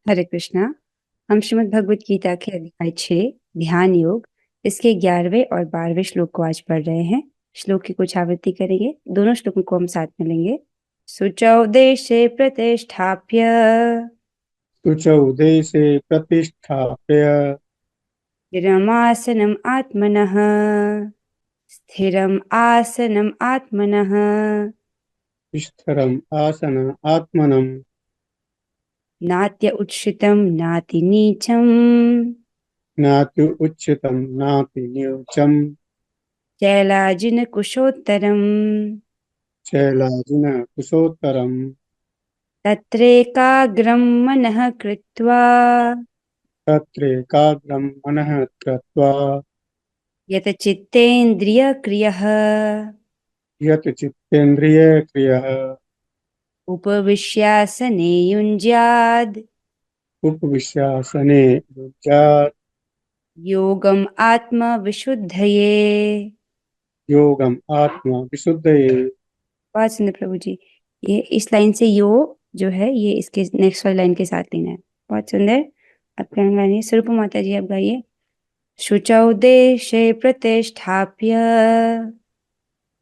हरे कृष्णा। हम श्रीमद् भगवत गीता के अध्याय 6 ध्यान योग इसके 11वें और 12वें श्लोक को आज पढ़ रहे हैं। श्लोक की कुछ आवृत्ति करेंगे। दोनों श्लोकों को हम साथ में लेंगे। शुचौ देशे प्रतिष्ठाप्य शुचौ देशे प्रतिष्ठाप्य स्थिरमासनम् आत्मनः स्थिरम् आसनम् आत्मनः स्थिरम् आसन आत्मनं नात्य उच्छ्रितं नाति नीचम् नाति उच्चितं नाति न्यूचं चैलाजिन कुशोत्तरम् शैलाजिन कुशोत्तरम् तत्रैकाग्रं मनः कृत्वा तत्रैकाग्रं मनः कृत्वा यत चित्तेन्द्रियक्रियः यत् चित्तेन्द्रियक्रियः उपविश्यासने युञ्ज्याद् उपविश्यासने युञ्ज्यात् योगम् आत्मविशुद्धये। योगम् आत्मविशुद्धये। बहुत सुंदर प्रभु जी। ये इस लाइन से यो जो है ये इसके नेक्स्ट वाली लाइन के साथ लेना है। बहुत सुंदर। आप क्या गाइए? स्वरूप माता जी आप गाइए। शुचौ देशे प्रतिष्ठाप्य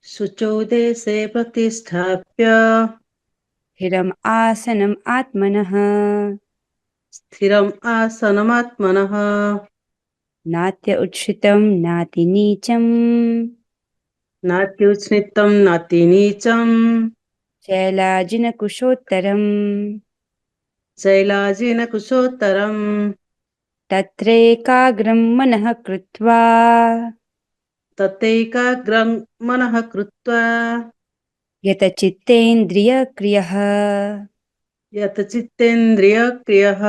शुचौ देशे प्रतिष्ठाप्य स्थिरम् आसनम् आत्मनः स्थिरम् आसनमात्मनः नात्य उच्छ्रितं नाति नीचम् नात्युच्छ्रितं नातिनीचं शैलाजिनकुशोत्तरम् शैलाजिनकुशोत्तरम् तत्रैकाग्रं मनः कृत्वा तत्रैकाग्रं मनः कृत्वा यतचित्तेन्द्रियक्रियः यत् चित्तेन्द्रियक्रियः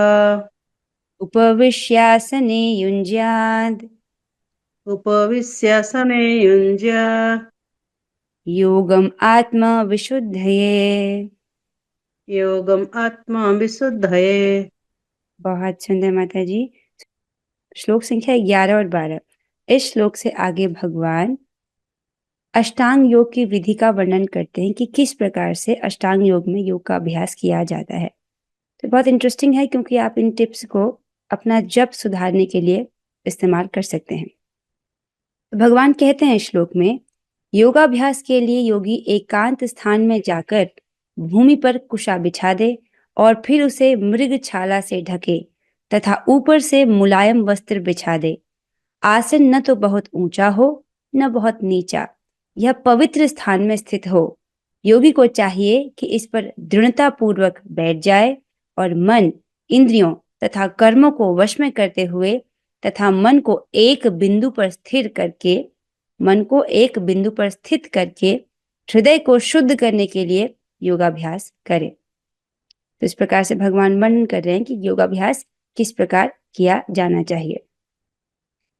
उपविश्यासने युञ्ज्याद् उपविश्यासने युञ्ज्यात् योगम् आत्मविशुद्धये। योगम् आत्मविशुद्धये। बहुत सुंदर माता जी। श्लोक संख्या 11 और 12। इस श्लोक से आगे भगवान अष्टांग योग की विधि का वर्णन करते हैं कि किस प्रकार से अष्टांग योग में योग का अभ्यास किया जाता है। तो बहुत इंटरेस्टिंग है क्योंकि आप इन टिप्स को अपना जप सुधारने के लिए इस्तेमाल कर सकते हैं। तो भगवान कहते हैं श्लोक में, योगाभ्यास के लिए योगी एकांत स्थान में जाकर भूमि पर कुशा बिछा दे और फिर उसे मृगछाला से ढके तथा ऊपर से मुलायम वस्त्र बिछा दे। आसन न तो बहुत ऊंचा हो न बहुत नीचा, यह पवित्र स्थान में स्थित हो। योगी को चाहिए कि इस पर दृढ़ता पूर्वक बैठ जाए और मन, इंद्रियों तथा कर्मों को वश में करते हुए तथा मन को एक बिंदु पर स्थित करके हृदय को शुद्ध करने के लिए योगाभ्यास करें। तो इस प्रकार से भगवान वर्णन कर रहे हैं कि योगाभ्यास किस प्रकार किया जाना चाहिए।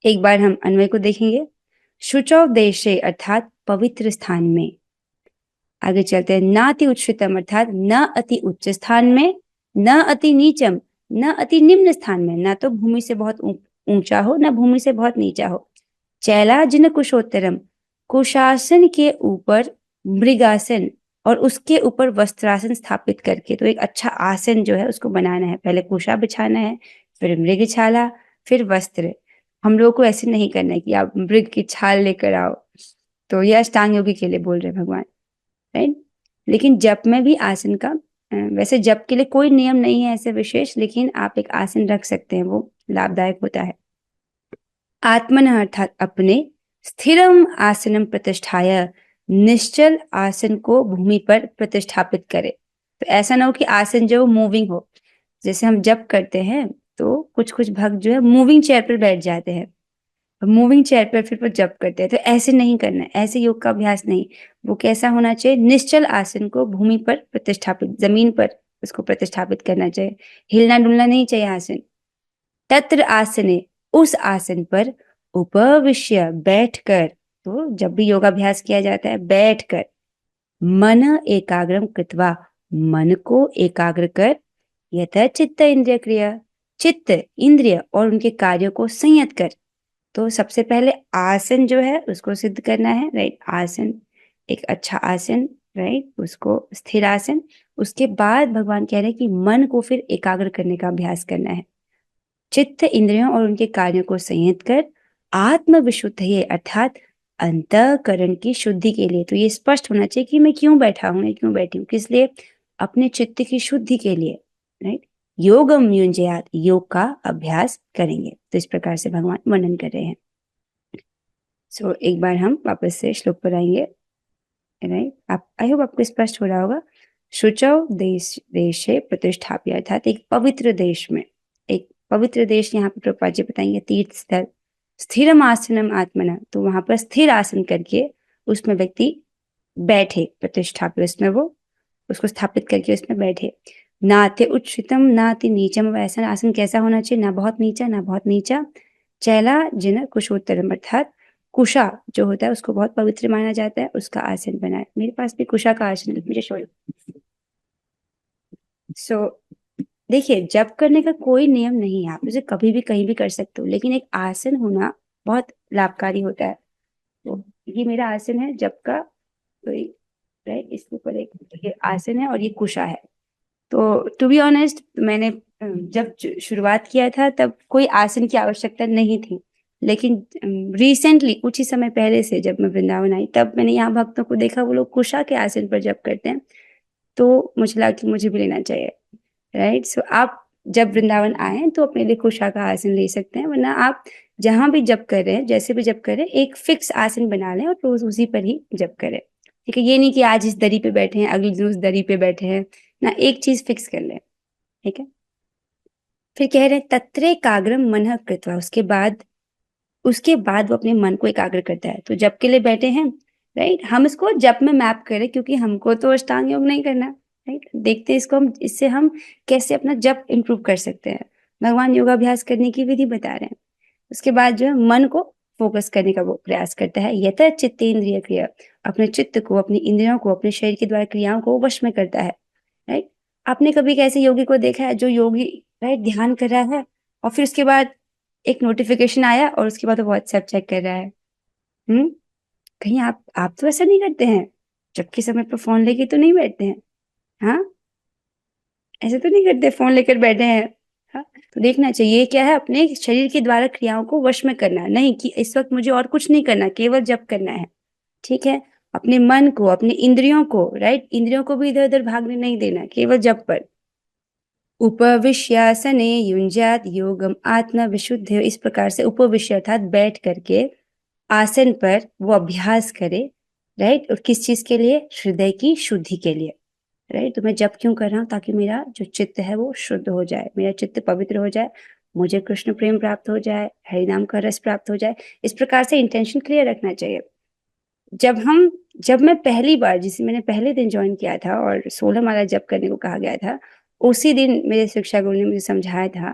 एक बार हम अन्वय को देखेंगे। शुचौ देशे अर्थात पवित्र स्थान में। आगे चलते हैं। नाति उच्छ्रितम अर्थात न अति उच्च स्थान में, न अति नीचम, न अति निम्न स्थान में, न तो भूमि से बहुत ऊंचा हो न भूमि से बहुत नीचा हो। चैलाजिन कुशोत्तरम, कुशासन के ऊपर मृगासन और उसके ऊपर वस्त्रासन स्थापित करके, तो एक अच्छा आसन जो है उसको बनाना है। पहले कुशा बिछाना है, फिर मृगछाला, फिर वस्त्र। हम लोग को ऐसे नहीं करना है कि आप मृग की छाल लेकर आओ। तो यह अष्टांग योगी के लिए बोल रहे भगवान, राइट। लेकिन जप में भी आसन का वैसे जप के लिए कोई नियम नहीं है ऐसे विशेष, लेकिन आप एक आसन रख सकते हैं, वो लाभदायक होता है। आत्मन अर्थात अपने, स्थिरम आसनम प्रतिष्ठाय, निश्चल आसन को भूमि पर प्रतिष्ठापित करे। तो ऐसा ना हो कि आसन जो मूविंग हो। जैसे हम जप करते हैं तो कुछ कुछ भक्त जो है मूविंग चेयर पर बैठ जाते हैं, मूविंग चेयर पर फिर वो जप करते हैं। तो ऐसे नहीं करना है, ऐसे योग का अभ्यास नहीं। वो कैसा होना चाहिए? निश्चल आसन को भूमि पर प्रतिष्ठापित, जमीन पर उसको प्रतिष्ठापित करना चाहिए। हिलना डुलना नहीं चाहिए आसन। तत्र आसने, उस आसन पर, उपविश्य बैठकर, तो जब भी योगाभ्यास किया जाता है बैठकर, मन एकाग्रम कृत्वा, मन को एकाग्र कर, यथा चित्त इंद्रिय क्रिया, चित्त इंद्रिय और उनके कार्यों को संयत कर। तो सबसे पहले आसन जो है उसको सिद्ध करना है, राइट। आसन, एक अच्छा आसन राइट, उसको स्थिर आसन। उसके बाद भगवान कह रहे हैं कि मन को फिर एकाग्र करने का अभ्यास करना है। चित्त इंद्रियों और उनके कार्यों को संयत कर आत्म विशुद्ध है, अर्थात अंतःकरण की शुद्धि के लिए। तो ये स्पष्ट होना चाहिए कि मैं क्यों बैठा हूं, क्यों बैठी हूँ, किस लिए? अपने चित्त की शुद्धि के लिए, राइट। योगम युंजयात, योग का अभ्यास करेंगे। तो इस प्रकार से भगवान वर्णन कर रहे हैं। सो एक बार हम वापस से श्लोक पर आएंगे, राइट। आप, आई होप आपको स्पष्ट हो रहा होगा। शुचौ देशे प्रतिष्ठाप्य, अर्थात एक पवित्र देश में, एक पवित्र देश यहाँ पर प्रभुपाद जी बताएंगे तीर्थ स्थल। स्थिरम आसनम आत्मना, तो वहां पर स्थिर आसन करके उसमें व्यक्ति बैठे, प्रतिष्ठाप्य, उसमें वो उसको स्थापित करके उसमें बैठे। नाते उच्चतम नाति नीचम, वैसा आसन कैसा होना चाहिए? ना बहुत नीचा ना बहुत नीचा। चैला जिन कुशोत्तरम, अर्थात कुशा जो होता है उसको बहुत पवित्र माना जाता है, उसका आसन बनाए। मेरे पास भी कुशा का आसन है, मुझे शो। सो देखिए, जप करने का कोई नियम नहीं है, आप उसे कभी भी कहीं भी कर सकते हो, लेकिन एक आसन होना बहुत लाभकारी होता है। तो ये मेरा आसन है जप का, तो राइट, इसके ऊपर एक ये आसन है और ये कुशा है। तो टू बी ऑनेस्ट, मैंने जब शुरुआत किया था तब कोई आसन की आवश्यकता नहीं थी, लेकिन रिसेंटली कुछ ही समय पहले से जब मैं वृंदावन आई तब मैंने यहाँ भक्तों को देखा, वो लोग कुशा के आसन पर जप करते हैं, तो मुझे लगा कि मुझे भी लेना चाहिए, राइट। सो आप जब वृंदावन आए तो अपने लिए कुशा का आसन ले सकते हैं, वरना आप जहां भी जप कर रहे हैं, जैसे भी जप कर रहे हैं, एक फिक्स आसन बना लें और रोज उसी पर ही जप करें। ठीक है, ये नहीं कि आज इस दरी पे बैठे हैं अगले दिन उस दरी पे बैठे हैं ना, एक चीज फिक्स कर लें। ठीक है, फिर कह रहे हैं तत्रे काग्रम मनः कृत्वा, उसके बाद वो अपने मन को एकाग्र करता है। तो जप के लिए बैठे हैं, राइट, हम इसको जप में मैप करें, क्योंकि हमको तो अष्टांग योग नहीं करना, राइट। देखते हैं इसको, हम इससे हम कैसे अपना जप इंप्रूव कर सकते हैं। भगवान योगाभ्यास करने की विधि बता रहे हैं। उसके बाद जो है मन को फोकस करने का वो प्रयास करता है। यत चित्तेंद्रिय क्रिया, अपने चित्त को, अपनी इंद्रियों को, अपने शरीर के द्वारा क्रियाओं को वश में करता है, राइट। आपने कभी कैसे योगी को देखा है जो योगी, राइट, ध्यान कर रहा है और फिर उसके बाद एक नोटिफिकेशन आया और उसके बाद वो व्हाट्सएप चेक कर रहा है? कहीं आप तो ऐसा नहीं करते हैं? जबकि समय पर फोन लेके तो नहीं बैठते हैं? हाँ, ऐसे तो नहीं करते, फोन लेकर बैठे हैं। हाँ, तो देखना चाहिए क्या है, अपने शरीर के द्वारा क्रियाओं को वश में करना, नहीं कि इस वक्त मुझे और कुछ नहीं करना, केवल जप करना है। ठीक है, अपने मन को, अपने इंद्रियों को, राइट, इंद्रियों को भी इधर उधर भागने नहीं देना, केवल जप पर। उपविश्यासने युंजात योगम आत्मा विशुद्ध, इस प्रकार से उपविश्य अर्थात बैठ करके आसन पर वो अभ्यास करे, राइट। और किस चीज के लिए? हृदय की शुद्धि के लिए, राइट। तो मैं जप क्यों कर रहा हूँ? ताकि मेरा जो चित्त है वो शुद्ध हो जाए, मेरा चित्त पवित्र हो जाए, मुझे कृष्ण प्रेम प्राप्त हो जाए, हरिनाम का रस प्राप्त हो जाए। इस प्रकार से इंटेंशन क्लियर रखना चाहिए। जब मैं पहली बार, जिसे मैंने पहले दिन ज्वाइन किया था और 16 माला जप करने को कहा गया था, उसी दिन मेरे शिक्षा गुरु ने मुझे समझाया था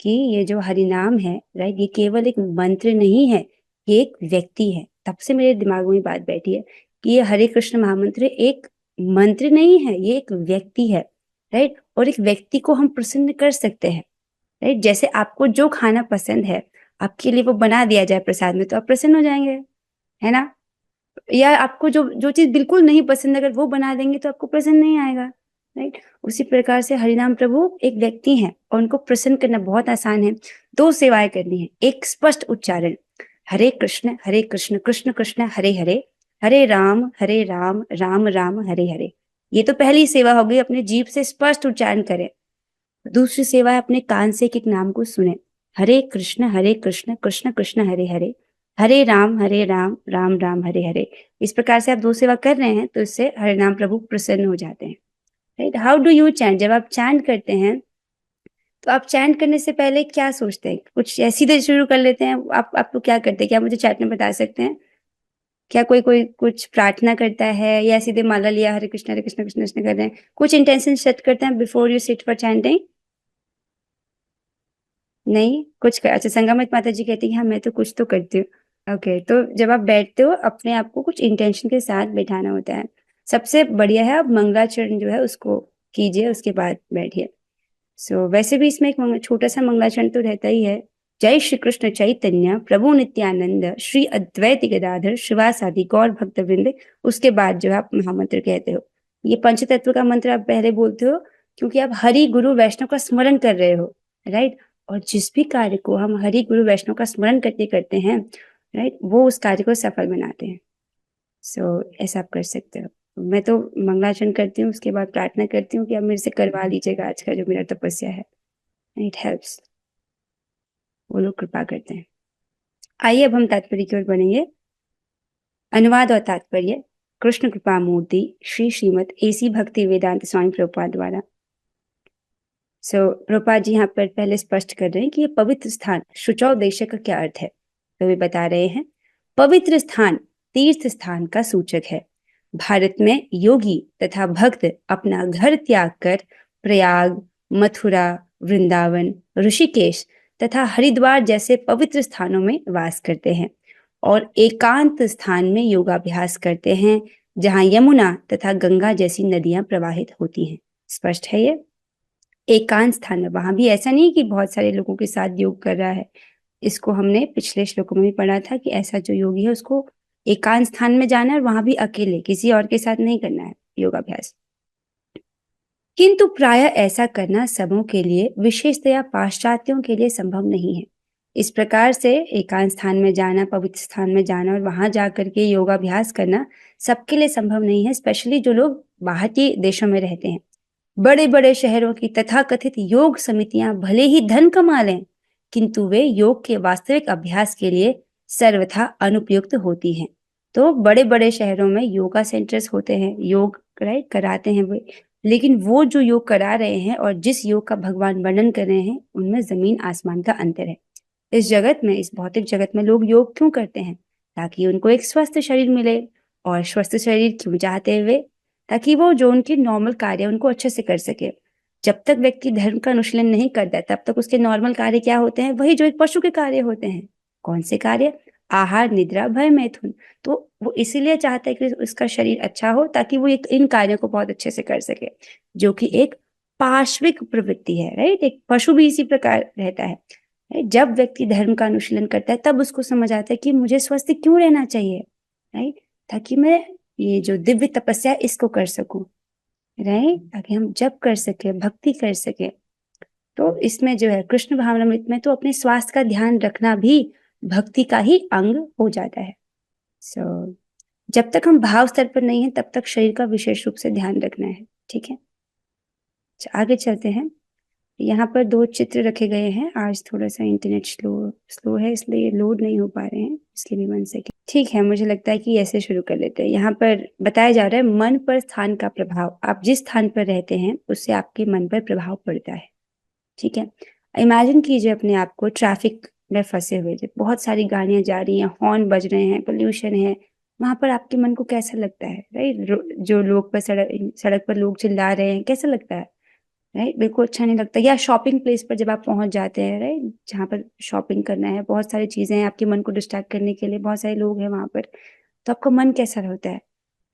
कि ये जो हरिनाम है, राइट, ये केवल एक मंत्र नहीं है, ये एक व्यक्ति है। तब से मेरे दिमाग में बात बैठी है कि ये हरे कृष्ण महामंत्र एक मंत्र नहीं है, ये एक व्यक्ति है, राइट। और एक व्यक्ति को हम प्रसन्न कर सकते हैं, राइट। जैसे आपको जो खाना पसंद है, आपके लिए वो बना दिया जाए प्रसाद में, तो आप प्रसन्न हो जाएंगे, है ना। या आपको जो जो चीज बिल्कुल नहीं पसंद, अगर वो बना देंगे तो आपको पसंद नहीं आएगा, राइट। उसी प्रकार से हरिनाम प्रभु एक व्यक्ति हैं और उनको प्रसन्न करना बहुत आसान है। 2 सेवाएं करनी है, एक स्पष्ट उच्चारण, हरे कृष्ण कृष्ण कृष्ण हरे हरे, हरे राम राम राम हरे हरे। ये तो पहली सेवा हो गई, अपने जीभ से स्पष्ट उच्चारण करें। दूसरी सेवा है अपने कान से एक नाम को सुने, हरे कृष्ण कृष्ण कृष्ण हरे हरे, हरे राम राम राम हरे हरे। इस प्रकार से आप 2 सेवा कर रहे हैं तो इससे हरे नाम प्रभु प्रसन्न हो जाते हैं, right. How do you chant? जब आप चैंट करते हैं तो आप चैंट करने से पहले क्या सोचते हैं? कुछ या सीधे शुरू कर लेते हैं? आप लोग क्या करते हैं, क्या मुझे चैट में बता सकते हैं? क्या कोई कोई कुछ प्रार्थना करता है या सीधे माला लिया हरे कृष्ण कृष्ण कृष्ण कर रहे हैं? कुछ इंटेंशन सेट करते हैं before you sit for chanting? नहीं कुछ कर, अच्छा, संगमित माता जी कहती है हाँ मैं तो कुछ तो करती हूँ। ओके, तो जब आप बैठते हो अपने आप को कुछ इंटेंशन के साथ बैठाना होता है। सबसे बढ़िया है आप मंगलाचरण जो है उसको कीजिए, उसके बाद बैठिए। वैसे भी इसमें एक छोटा सा मंगलाचरण तो रहता ही है, जय श्री कृष्ण चैतन्य प्रभु नित्यानंद श्री अद्वैत गदाधर शिवासादि गौर भक्त वृंद। उसके बाद जो है आप महामंत्र कहते हो। ये पंच तत्व का मंत्र आप पहले बोलते हो क्योंकि आप हरि गुरु वैष्णव का स्मरण कर रहे हो, राइट। और जिस भी कार्य को हम हरि गुरु वैष्णव का स्मरण करके करते हैं, राइट, वो उस कार्य को सफल बनाते हैं। सो ऐसा आप कर सकते हो। मैं तो मंगलाचरण करती हूँ, उसके बाद प्रार्थना करती हूँ कि आप मेरे से करवा लीजिएगा आज का जो मेरा तपस्या है। इट हेल्प्स, वो लोग कृपा करते हैं। आइए अब हम तात्पर्य की ओर बढ़ेंगे। अनुवाद और तात्पर्य कृष्ण कृपा मूर्ति श्री श्रीमद एसी भक्ति वेदांत स्वामी प्रभुपाद द्वारा। प्रभुपाद जी यहाँ पर पहले स्पष्ट कर रहे हैं कि ये पवित्र स्थान शुचौदेश का क्या अर्थ है। तो वे बता रहे हैं, पवित्र स्थान तीर्थ स्थान का सूचक है। भारत में योगी तथा भक्त अपना घर त्याग कर प्रयाग, मथुरा, वृंदावन, ऋषिकेश तथा हरिद्वार जैसे पवित्र स्थानों में वास करते हैं और एकांत स्थान में योगाभ्यास करते हैं जहां यमुना तथा गंगा जैसी नदियां प्रवाहित होती हैं। स्पष्ट है ये। एकांत स्थान में, वहां भी ऐसा नहीं कि बहुत सारे लोगों के साथ योग कर रहा है। इसको हमने पिछले श्लोकों में भी पढ़ा था कि ऐसा जो योगी है उसको एकांत स्थान में जाना है और वहां भी अकेले, किसी और के साथ नहीं करना है योगाभ्यास। किंतु प्रायः ऐसा करना सबों के लिए, विशेषतया पाश्चात्यों के लिए संभव नहीं है। इस प्रकार से एकांत स्थान में जाना, पवित्र स्थान में जाना और वहां जाकर के योगाभ्यास करना सबके लिए संभव नहीं है, स्पेशली जो लोग बाहर के देशों में रहते हैं। बड़े बड़े शहरों की तथाकथित योग समितियां भले ही धन कमा लें, किंतु वे योग के वास्तविक अभ्यास के लिए सर्वथा अनुपयुक्त होती हैं। तो बड़े बड़े शहरों में योगा सेंटर्स होते हैं, योग राइट कराते हैं वे, लेकिन वो जो योग करा रहे हैं और जिस योग का भगवान वर्णन कर रहे हैं, उनमें जमीन आसमान का अंतर है। इस जगत में, इस भौतिक जगत में लोग योग क्यों करते हैं? ताकि उनको एक स्वस्थ शरीर मिले। और स्वस्थ शरीर क्यों चाहते हैं वे? ताकि वो जो उनके नॉर्मल कार्य उनको अच्छे से कर सके। जब तक व्यक्ति धर्म का अनुशीलन नहीं करता तब तक उसके नॉर्मल कार्य क्या होते हैं? वही जो एक पशु के कार्य होते हैं। कौन से कार्य? आहार, निद्रा, भय, मैथुन। तो वो इसीलिए चाहता है कि उसका शरीर अच्छा हो ताकि वो इन कार्यों को बहुत अच्छे से कर सके, जो कि एक पार्श्विक प्रवृत्ति है, राइट। एक पशु भी इसी प्रकार रहता है। जब व्यक्ति धर्म का अनुशीलन करता है तब उसको समझ आता है कि मुझे स्वस्थ क्यों रहना चाहिए, राइट, ताकि मैं ये जो दिव्य तपस्या इसको कर सकूं, राइट, ताकि हम जप कर सके, भक्ति कर सके। तो इसमें जो है कृष्ण भावनामृत में तो अपने स्वास्थ्य का ध्यान रखना भी भक्ति का ही अंग हो जाता है। जब तक हम भाव स्तर पर नहीं है तब तक शरीर का विशेष रूप से ध्यान रखना है, ठीक है। आगे चलते हैं। यहाँ पर 2 चित्र रखे गए हैं। आज थोड़ा सा इंटरनेट स्लो है, इसलिए लोड नहीं हो पा रहे हैं, इसलिए भी 1 सेकेंड। ठीक है, मुझे लगता है कि ऐसे शुरू कर लेते हैं। यहाँ पर बताया जा रहा है मन पर स्थान का प्रभाव। आप जिस स्थान पर रहते हैं उससे आपके मन पर प्रभाव पड़ता है, ठीक है। इमेजिन कीजिए अपने आप को ट्रैफिक में फंसे हुए, बहुत सारी गाड़ियां जा रही हैं, हॉर्न बज रहे हैं, पोल्यूशन है, वहां पर आपके मन को कैसा लगता है, राइट। जो लोग पर सड़क पर लोग चिल्ला रहे हैं, कैसा लगता है, राइट। बिल्कुल अच्छा नहीं लगता। या शॉपिंग प्लेस पर जब आप पहुंच जाते हैं, राइट, जहाँ पर शॉपिंग करना है, बहुत सारी चीजें हैं आपके मन को डिस्ट्रैक्ट करने के लिए, बहुत सारे लोग हैं वहां पर, तो आपका मन कैसा होता है।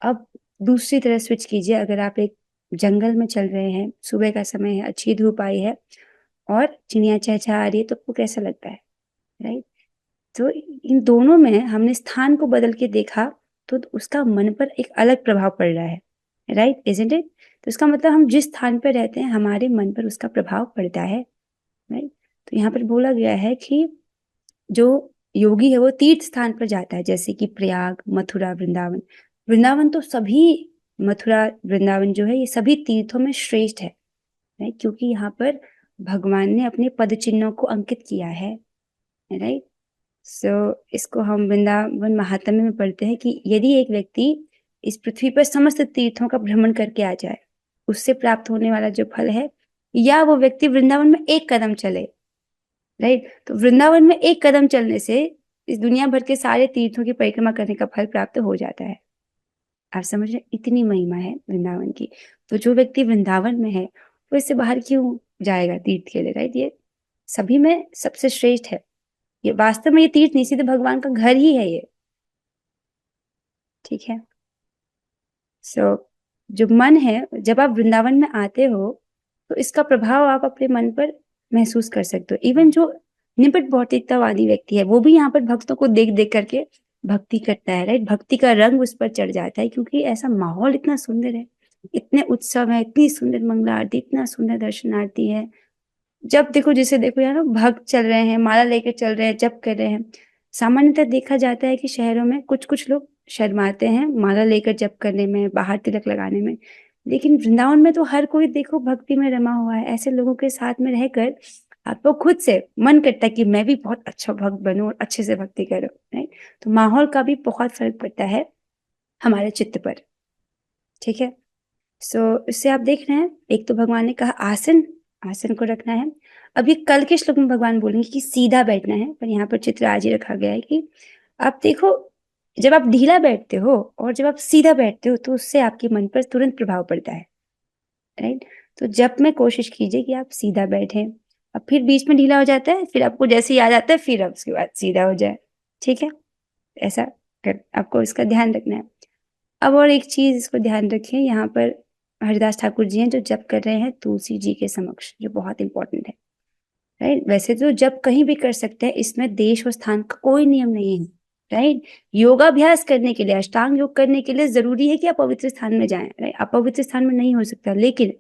अब दूसरी तरह स्विच कीजिए। अगर आप एक जंगल में चल रहे हैं, सुबह का समय है, अच्छी धूप आई है और चिड़िया चहचहा रही है, तो आपको कैसा लगता है, राइट। तो इन दोनों में हमने स्थान को बदल के देखा तो उसका मन पर एक अलग प्रभाव पड़ रहा है, राइट, इजंट इट। तो इसका मतलब हम जिस स्थान पर रहते हैं हमारे मन पर उसका प्रभाव पड़ता है, राइट। तो यहाँ पर बोला गया है कि जो योगी है वो तीर्थ स्थान पर जाता है, जैसे कि प्रयाग, मथुरा, वृंदावन। वृंदावन तो सभी, मथुरा, वृंदावन जो है ये सभी तीर्थों में श्रेष्ठ है, राइट, क्योंकि यहाँ पर भगवान ने अपने पद चिन्हों को अंकित किया है, राइट। इसको हम वृंदावन महात्म्य में पढ़ते हैं कि यदि एक व्यक्ति इस पृथ्वी पर समस्त तीर्थों का भ्रमण करके आ जाए, उससे प्राप्त होने वाला जो फल है, या वो व्यक्ति वृंदावन में एक कदम चले, राइट। तो वृंदावन में एक कदम चलने से इस दुनिया भर के सारे तीर्थों की परिक्रमा करने का फल प्राप्त हो जाता है। आप समझ रहे, इतनी महिमा है वृंदावन की। तो जो व्यक्ति वृंदावन में है वो इससे बाहर क्यों जाएगा तीर्थ के लिए, राइट। ये सभी में सबसे श्रेष्ठ है। ये वास्तव में ये तीर्थ नहीं, सीधे भगवान का घर ही है ये, ठीक है। जो मन है, जब आप वृंदावन में आते हो तो इसका प्रभाव आप अपने मन पर महसूस कर सकते हो। इवन जो निबिड़ भौतिकतावादी व्यक्ति है, वो भी यहाँ पर भक्तों को देख देख करके भक्ति करता है, राइट। भक्ति का रंग उस पर चढ़ जाता है क्योंकि ऐसा माहौल इतना सुंदर है, इतने उत्सव है, इतनी सुंदर मंगला आरती, इतना सुंदर दर्शन आरती है। जब देखो जिसे देखो यार भक्त चल रहे हैं, माला लेकर चल रहे हैं, जप कर रहे हैं। सामान्यतः देखा जाता है कि शहरों में कुछ कुछ लोग शर्माते हैं माला लेकर जप करने में, बाहर तिलक लगाने में, लेकिन वृंदावन में तो हर कोई देखो भक्ति में रमा हुआ है। ऐसे लोगों के साथ में रहकर आपको खुद से मन करता है कि मैं भी बहुत अच्छा भक्त बनूं और अच्छे से भक्ति करूं, राइट। तो माहौल का भी बहुत फर्क पड़ता है हमारे चित्त पर, ठीक है। सो इससे आप देख रहे हैं, एक तो भगवान ने कहा आसन, आसन को रखना है। अब ये कल के श्लोक में भगवान बोलेंगे कि सीधा बैठना है, पर यहाँ पर चित्र आज ही रखा गया है कि आप देखो जब आप ढीला बैठते हो और जब आप सीधा बैठते हो तो उससे आपके मन पर तुरंत प्रभाव पड़ता है, राइट। तो जब में कोशिश कीजिए कि आप सीधा बैठें, अब फिर बीच में ढीला हो जाता है, फिर आपको जैसे याद आता है फिर अब उसके बाद सीधा हो जाए, ठीक है। ऐसा कर आपको इसका ध्यान रखना है। अब और एक चीज इसको ध्यान रखें, यहाँ पर हरिदास ठाकुर जी हैं जो जप कर रहे हैं तुलसी जी के समक्ष, जो बहुत इंपॉर्टेंट है, राइट। वैसे तो जप कहीं भी कर सकते हैं, इसमें देश और स्थान का कोई नियम नहीं है, राइट। योगाभ्यास करने के लिए, अष्टांग योग करने के लिए जरूरी है कि आप पवित्र स्थान में जाएं, राइट। अपवित्र स्थान में नहीं हो सकता, लेकिन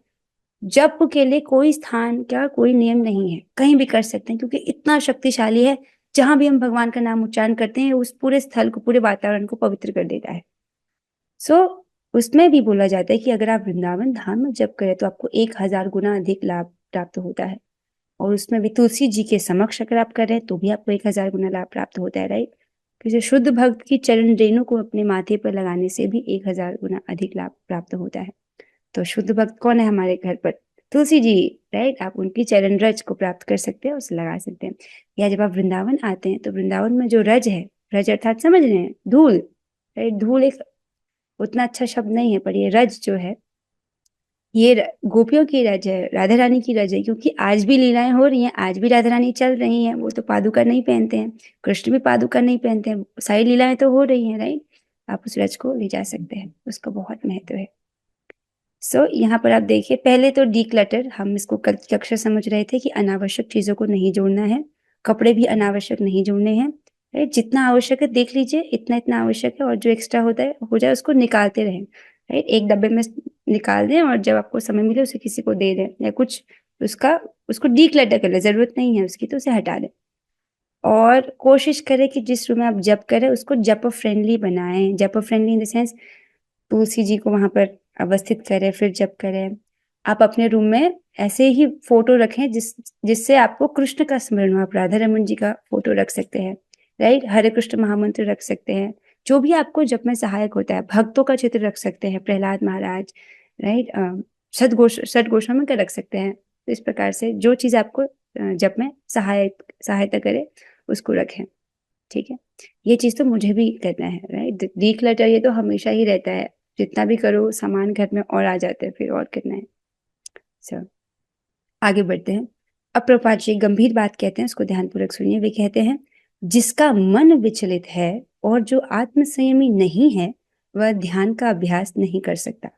जप के लिए कोई स्थान का कोई नियम नहीं है, कहीं भी कर सकते हैं क्योंकि इतना शक्तिशाली है। जहां भी हम भगवान का नाम उच्चारण करते हैं उस पूरे स्थल को, पूरे वातावरण को पवित्र कर देता है। उसमें भी बोला जाता है कि अगर आप वृंदावन धाम में जप करें तो आपको 1000 गुना अधिक लाभ प्राप्त होता है, और उसमें भी तुलसी जी के समक्ष अगर आप करें तो भी आपको 1000 गुना लाभ प्राप्त होता है, राइट। किसी शुद्ध भक्त की चरण रेणु को अपने माथे पर लगाने से भी 1000 गुना अधिक लाभ प्राप्त होता है। तो शुद्ध भक्त कौन है हमारे घर पर? तुलसी जी, राइट। आप उनकी चरण रज को प्राप्त कर सकते हैं, उसे लगा सकते हैं। या जब आप वृंदावन आते हैं तो वृंदावन में जो रज है, रज अर्थात समझ रहे हैं धूल, राइट। धूल एक उतना अच्छा शब्द नहीं है, पर ये रज जो है ये गोपियों की रज है, राधा रानी की रज है, क्योंकि आज भी लीलाएं हो रही हैं, आज भी राधा रानी चल रही हैं। वो तो पादुका नहीं पहनते हैं, कृष्ण भी पादुका नहीं पहनते हैं, सारी लीलाएं तो हो रही हैं, राइट। आप उस रज को ले जा सकते हैं, उसका बहुत महत्व है। यहाँ पर आप देखिए, पहले तो डीक्लटर, हम इसको कल की कक्षा समझ रहे थे कि अनावश्यक चीजों को नहीं जोड़ना है, कपड़े भी अनावश्यक नहीं जोड़ने हैं, राइट। जितना आवश्यक है देख लीजिए, इतना इतना आवश्यक है, और जो एक्स्ट्रा होता है हो जाए उसको निकालते रहें, राइट। एक डब्बे में निकाल दें और जब आपको समय मिले उसे किसी को दे दें, या कुछ उसको डीक्लटर कर ले, जरूरत नहीं है उसकी तो उसे हटा दें। और कोशिश करें कि जिस रूम में आप जप करें उसको जप फ्रेंडली बनाएं। जप friendly in the sense Tulsi ji को वहां पर अवस्थित करें, फिर जप करें। आप अपने रूम में ऐसे ही फोटो रखें जिससे आपको कृष्ण का स्मरण हो। आप राधा रमन जी का फोटो रख सकते हैं, राइट। हरे कृष्ण महामंत्र रख सकते हैं, जो भी आपको जप में सहायक होता है। भक्तों का चित्र रख सकते हैं, प्रहलाद महाराज, राइट। षट गोस्वामी का रख सकते हैं। तो इस प्रकार से जो चीज आपको जप में सहायता करे उसको रखें, ठीक है। ये चीज तो मुझे भी करना है, राइट। डीक्लटर ये तो हमेशा ही रहता है, जितना भी करो सामान घर में और आ जाते हैं, फिर और करना है। आगे बढ़ते हैं। अब प्रभुपाद जी गंभीर बात कहते हैं, उसको ध्यानपूर्वक सुनिए। वे कहते हैं, जिसका मन विचलित है और जो आत्म संयमी नहीं है वह ध्यान का अभ्यास नहीं कर सकता,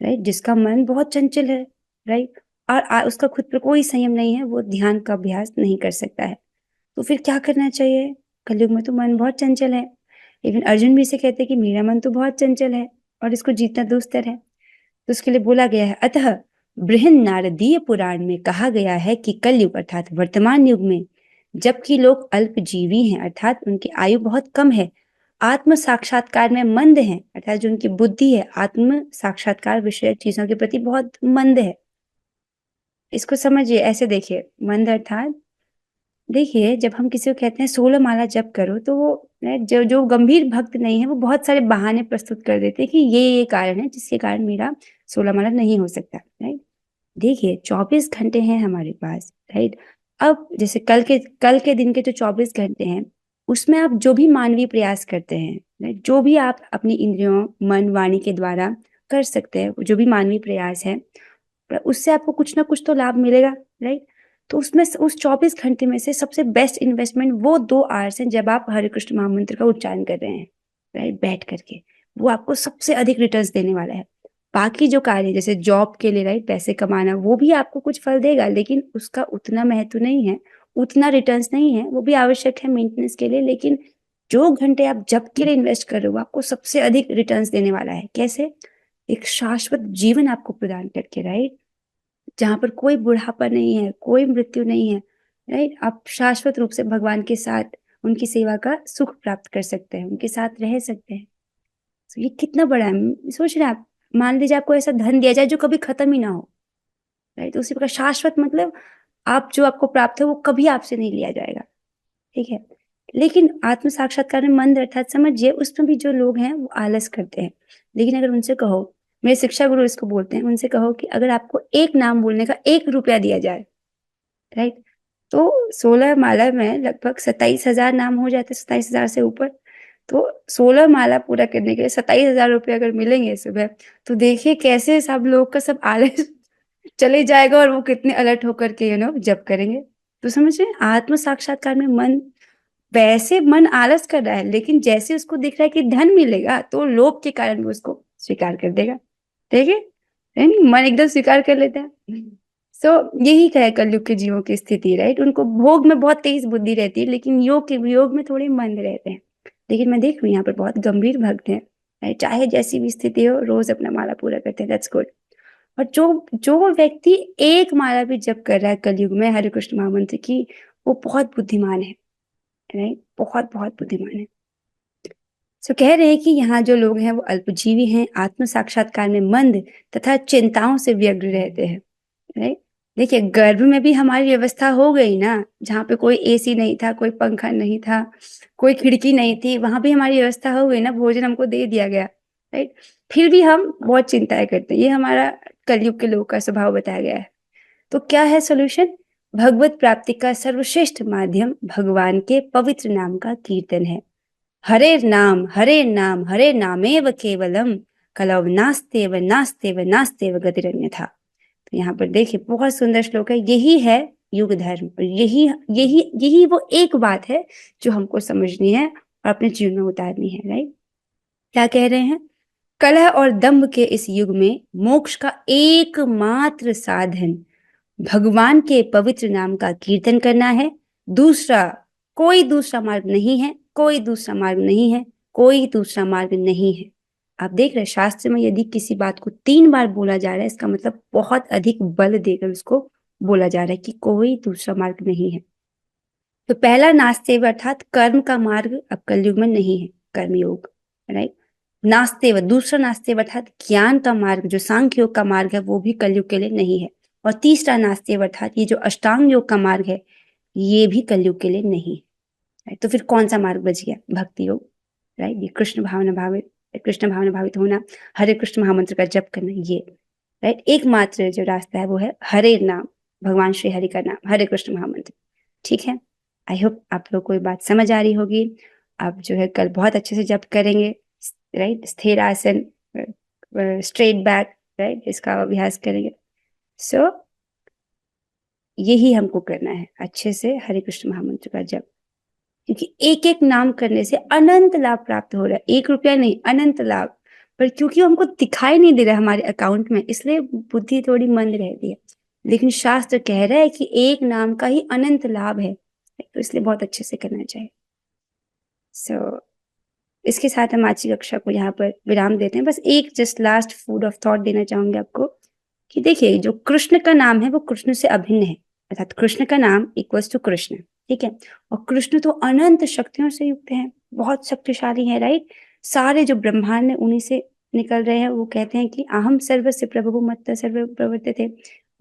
राइट। जिसका मन बहुत चंचल है, राइट, और उसका खुद पर कोई संयम नहीं है, वो ध्यान का अभ्यास नहीं कर सकता है। तो फिर क्या करना चाहिए? कलयुग में तो मन बहुत चंचल है। इवन अर्जुन भी इसे कहते हैं कि मेरा मन तो बहुत चंचल है और इसको जीतना दुस्तर है। तो उसके लिए बोला गया है, अतः बृहन नारदीय पुराण में कहा गया है कि कलयुग अर्थात वर्तमान युग में जबकि लोग अल्पजीवी हैं, अर्थात उनकी आयु बहुत कम है, आत्म साक्षात्कार में मंद हैं, अर्थात जो उनकी बुद्धि है आत्म साक्षात्कार विषय चीजों के प्रति बहुत मंद है। इसको समझिए, ऐसे देखिए, मंद अर्थात देखिए, जब हम किसी को कहते हैं 16 माला जप करो, तो वो जो गंभीर भक्त नहीं है वो बहुत सारे बहाने प्रस्तुत कर देते हैं कि ये कारण है जिसके कारण मेरा 16 माला नहीं हो सकता, राइट। देखिए 24 घंटे हैं हमारे पास, राइट। अब जैसे कल के दिन के जो 24 घंटे हैं उसमें आप जो भी मानवीय प्रयास करते हैं, राइट, जो भी आप अपनी इंद्रियों मन वाणी के द्वारा कर सकते हैं, जो भी मानवीय प्रयास है उससे आपको कुछ ना कुछ तो लाभ मिलेगा, राइट। तो उसमें उस 24 घंटे में से सबसे बेस्ट इन्वेस्टमेंट वो 2 आवर्स हैं जब आप हरे कृष्ण महामंत्र का उच्चारण कर रहे हैं, राइट, बैठ करके। वो आपको सबसे अधिक रिटर्न्स देने वाला है। बाकी जो कार्य जैसे जॉब के लिए, राइट, पैसे कमाना, वो भी आपको कुछ फल देगा, लेकिन उसका उतना महत्व नहीं है, उतना रिटर्न्स नहीं है, वो भी आवश्यक है मेंटेनेंस के लिए, लेकिन जो घंटे आप जप के लिए इन्वेस्ट कर रहे हो आपको सबसे अधिक रिटर्न्स देने वाला है। कैसे? एक शाश्वत जीवन आपको प्रदान करके, राइट, जहां पर कोई बुढ़ापा नहीं है, कोई मृत्यु नहीं है, राइट, आप शाश्वत रूप से भगवान के साथ उनकी सेवा का सुख प्राप्त कर सकते हैं, उनके साथ रह सकते हैं। तो ये कितना बड़ा है, सोच रहे हैं आप? मान लीजिए आपको ऐसा धन दिया जाए जो कभी खत्म ही ना हो, राइट, उसी प्रकार शाश्वत मतलब आप जो आपको प्राप्त है वो कभी आपसे नहीं लिया जाएगा, ठीक है। लेकिन आत्म साक्षात्कार में मंद अर्थात समझिए, उसमें भी जो लोग हैं वो आलस करते हैं। लेकिन अगर उनसे कहो, मेरे शिक्षा गुरु इसको बोलते हैं, उनसे कहो कि अगर आपको एक नाम बोलने का 1 रुपया दिया जाए, राइट, तो 16 माला में लगभग 27,000 नाम हो जाते, 27,000 से ऊपर। तो 16 माला पूरा करने के लिए 27,000 रुपये अगर मिलेंगे सुबह, तो देखिए कैसे सब लोग का सब आलस चले जाएगा और वो कितने अलर्ट होकर के जप करेंगे। तो समझ रहे हैं, आत्म साक्षात्कार में मन, वैसे मन आलस कर रहा है, लेकिन जैसे उसको दिख रहा है कि धन मिलेगा तो लोभ के कारण वो उसको स्वीकार कर देगा, ठीक है, मन एकदम स्वीकार कर लेता है। सो यही है कलयुग के जीवों की स्थिति, राइट, उनको भोग में बहुत तेज बुद्धि रहती है, लेकिन योग में थोड़े मंद रहते हैं। लेकिन मैं देख रही हूँ यहाँ पर बहुत गंभीर भक्त हैं, right? चाहे जैसी भी स्थिति हो, रोज अपना माला पूरा करते हैं, दैट्स गुड। और जो जो व्यक्ति एक माला भी जप कर रहा है कलयुग में हरे कृष्ण महामंत्र की, वो बहुत बुद्धिमान है, राइट, बहुत बहुत बुद्धिमान है। सो कह रहे हैं कि यहाँ जो लोग हैं वो अल्पजीवी हैं, आत्म साक्षात्कार में मंद तथा चिंताओं से व्यग्र रहते हैं, राइट। देखिए, गर्भ में भी हमारी व्यवस्था हो गई ना, जहाँ पे कोई एसी नहीं था, कोई पंखा नहीं था, कोई खिड़की नहीं थी, वहां भी हमारी व्यवस्था हो गई ना, भोजन हमको दे दिया गया, राइट। फिर भी हम बहुत चिंताएं करते हैं, ये हमारा कलयुग के लोगों का स्वभाव बताया गया है। तो क्या है सोल्यूशन? भगवत प्राप्ति का सर्वश्रेष्ठ माध्यम भगवान के पवित्र नाम का कीर्तन है। हरे नाम हरे नाम हरे नामेव केवलम, कलौ नास्तेव नास्तेव नास्तेव गतिरन्यथा। तो यहाँ पर देखिए बहुत सुंदर श्लोक है, यही है युग धर्म, और यही यही यही वो एक बात है जो हमको समझनी है और अपने जीवन में उतारनी है, राइट। क्या कह रहे हैं? कलह और दंभ के इस युग में मोक्ष का एकमात्र साधन भगवान के पवित्र नाम का कीर्तन करना है। दूसरा कोई दूसरा मार्ग नहीं है, कोई दूसरा मार्ग नहीं है, कोई दूसरा मार्ग नहीं है। आप देख रहे हैं शास्त्र में यदि किसी बात को 3 बार बोला जा रहा है, इसका मतलब बहुत अधिक बल देकर उसको बोला जा रहा है कि कोई दूसरा मार्ग नहीं है। तो पहला नास्तेव अर्थात कर्म का मार्ग अब कलयुग में नहीं है, कर्मयोग, राइट। नास्तेव, दूसरा नास्तेव अर्थात ज्ञान का मार्ग, जो सांख्य योग का मार्ग है, वो भी कलयुग के लिए नहीं है। और तीसरा नास्तेव अर्थात ये जो अष्टांग योग का मार्ग है, ये भी कलयुग के लिए नहीं है, राइट। तो फिर कौन सा मार्ग बच गया? भक्ति योग, राइट, ये कृष्ण भावना भावित होना, हरे कृष्ण महामंत्र का जप करना, ये, राइट, एकमात्र जो रास्ता है वो है हरे नाम, भगवान श्री हरि का नाम, हरे कृष्ण महामंत्र, ठीक है। आई होप आप लोग को ये बात समझ आ रही होगी। आप जो है कल बहुत अच्छे से जप करेंगे, राइट, स्थिर आसन, स्ट्रेट बैक, राइट, इसका अभ्यास करेंगे। सो यही हमको करना है, अच्छे से हरे कृष्ण महामंत्र का जप, क्योंकि एक एक नाम करने से अनंत लाभ प्राप्त हो रहा है, 1 रुपया नहीं, अनंत लाभ। पर क्योंकि हमको दिखाई नहीं दे रहा हमारे अकाउंट में, इसलिए बुद्धि थोड़ी मंद रहती है। लेकिन शास्त्र कह रहा है कि एक नाम का ही अनंत लाभ है, तो इसलिए बहुत अच्छे से करना चाहिए। सो इसके साथ हम आज की कक्षा को यहाँ पर विराम देते हैं। बस एक just last food of thought देना चाहूंगी आपको कि देखिए, जो कृष्ण का नाम है वो कृष्ण से अभिन्न है, अर्थात कृष्ण का नाम इक्वल्स टू कृष्ण, ठीक है। और कृष्ण तो अनंत शक्तियों से युक्त हैं, बहुत शक्तिशाली है, राइट। सारे जो ब्रह्मांड है उन्हीं से निकल रहे हैं। वो कहते हैं कि अहम सर्वस्य प्रभु मत्त सर्व प्रवर्तते,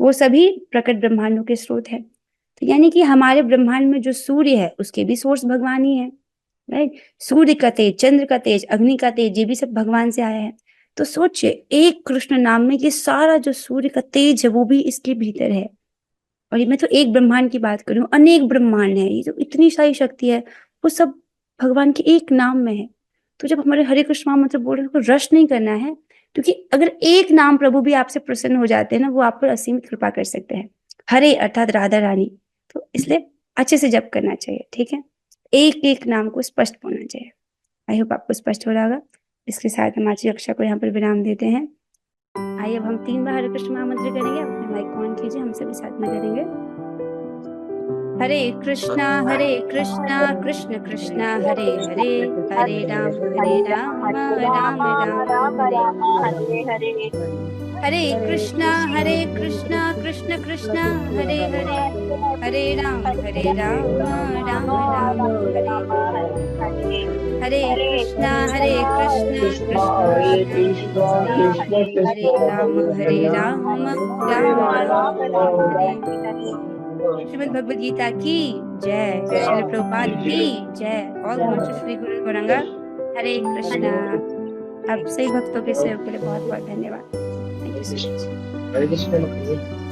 वो सभी प्रकट ब्रह्मांडों के स्रोत है। तो यानी कि हमारे ब्रह्मांड में जो सूर्य है उसके भी सोर्स भगवान ही है, राइट। सूर्य का तेज, चंद्र का तेज, अग्नि का तेज, ये भी सब भगवान से आया है। तो सोचिए, एक कृष्ण नाम में ये सारा जो सूर्य का तेज है वो भी इसके भीतर है। और ये मैं तो एक ब्रह्मांड की बात करूं, अनेक ब्रह्मांड है, ये जो इतनी सारी शक्ति है वो सब भगवान के एक नाम में है। तो जब हमारे हरे कृष्ण महामंत्र बोल रहे हैं तो रश नहीं करना है, क्योंकि अगर एक नाम प्रभु भी आपसे प्रसन्न हो जाते हैं ना, वो आप पर असीमित कृपा कर सकते हैं। हरे अर्थात राधा रानी, तो इसलिए अच्छे से जप करना चाहिए, ठीक है। एक एक नाम को स्पष्ट बोलना चाहिए। आई होप आपको स्पष्ट हो रहा होगा। इसके साथ हम आज की कक्षा को यहाँ पर विराम देते हैं। आइए अब हम 3 बार हरे कृष्ण महामंत्र करेंगे। अपने माइक ऑन कीजिए, हम सभी साथ में करेंगे। हरे कृष्णा कृष्ण कृष्णा हरे हरे, हरे राम राम राम हरे हरे। हरे कृष्णा कृष्ण कृष्णा हरे हरे, हरे राम राम राम हरे हरे। हरे कृष्णा कृष्ण कृष्ण हरे राम राम राम हरे हरे। श्रीमद् भगवद गीता की जय, श्रील प्रभुपाद की जय। ऑल ग्लोरी टू श्री गुरु गौरांगा। हरे कृष्णा। आप सही भक्तों के सहयोग के लिए बहुत बहुत धन्यवाद। Thank you so much. Hare Krishna.